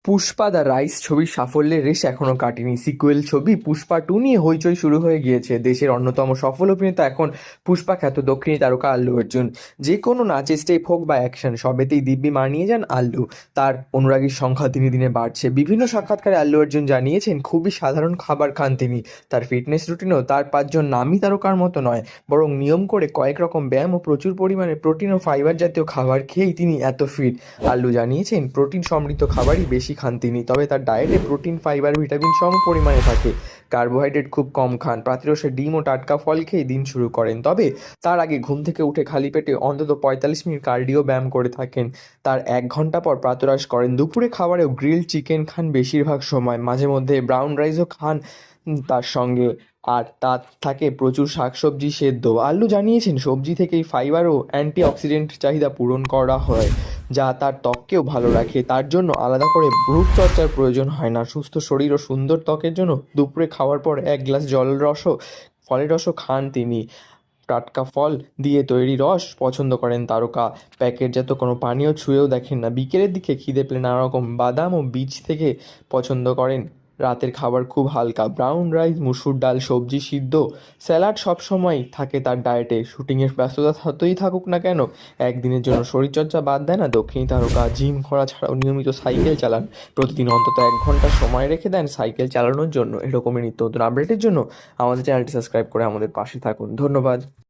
Pushpa the rice ছবির সাফল্যের রেশ এখনও কাটেনি। সিকুয়েল ছবি পুষ্পা 2 নিয়ে হইচই শুরু হয়ে গিয়েছে। দেশের অন্যতম সফল অভিনেতা এখন পুষ্পা খ্যাত দক্ষিণী তারকা আল্লু অর্জুন। যে কোনো নাচের স্টেপ হোক বা অ্যাকশন, সবেতেই দিব্যি মানিয়ে যান আল্লু। তার অনুরাগীর সংখ্যা দিনে দিনে বাড়ছে। বিভিন্ন সাক্ষাৎকারে আল্লু অর্জুন জানিয়েছেন খুবই সাধারণ খাবার খান তিনি। তার ফিটনেস রুটিনও তার 5জন নামী তারকার মতো নয়, বরং নিয়ম করে কয়েক রকম ব্যায়াম ও প্রচুর পরিমাণে প্রোটিন ও ফাইবার জাতীয় খাবার খেয়েই তিনি এত ফিট। আল্লু জানিয়েছেন প্রোটিন সমৃদ্ধ খাবারই বেশি খান তিনি, তবে তার ডায়েটে প্রোটিন, ফাইবার, ভিটামিন সম পরিমাণে থাকে। কার্বোহাইড্রেট খুব কম খান, প্রাতরাশে ডিম ও টাটকা ফল খেয়ে দিন শুরু করেন। তবে তার আগে ঘুম থেকে উঠে খালি পেটে অন্তত 45 মিনিট কার্ডিও ব্যায়াম করে থাকেন। তার 1 ঘন্টা পর প্রাতরাশ করেন। দুপুরে খাবারেও গ্রিলড চিকেন খান বেশিরভাগ সময়, মাঝে মধ্যে ব্রাউন রাইসও খান তার সঙ্গে। আর তার থাকে প্রচুর শাকসবজি সেদ্ধ। আল্লু জানিয়েছেন সবজি থেকেই ফাইবার ও অ্যান্টিঅক্সিডেন্ট চাহিদা পূরণ করা হয়, যা তার ত্বককেও ভালো রাখে। তার জন্য আলাদা করে রূপচর্চার প্রয়োজন হয় না। সুস্থ শরীর ও সুন্দর ত্বকের জন্য দুপুরে খাওয়ার পর 1 গ্লাস ফলের রসও খান তিনি। টাটকা ফল দিয়ে তৈরি রস পছন্দ করেন তারকা। প্যাকেটজাত কোনো পানীয় ছুঁয়েও দেখেন না। বিকেলের দিকে খিদে পেলে নানা রকম বাদাম ও বীজ থেকে পছন্দ করেন। রাতের খাবার খুব হালকা, ব্রাউন রাইস, মুসুর ডাল, সবজি সিদ্ধ, স্যালাড সবসময় থাকে তার ডায়েটে। শুটিংয়ের ব্যস্ততা যতই থাকুক না কেন, একদিনের জন্য শরীরচর্চা বাদ দেয় না দক্ষিণী তারকা। জিম করা ছাড়াও নিয়মিত সাইকেল চালান। প্রতিদিন অন্তত 1 ঘন্টা সময় রেখে দেন সাইকেল চালানোর জন্য। এরকমই নিত্য নতুন আপডেটের জন্য আমাদের চ্যানেলটি সাবস্ক্রাইব করে আমাদের পাশে থাকুন। ধন্যবাদ।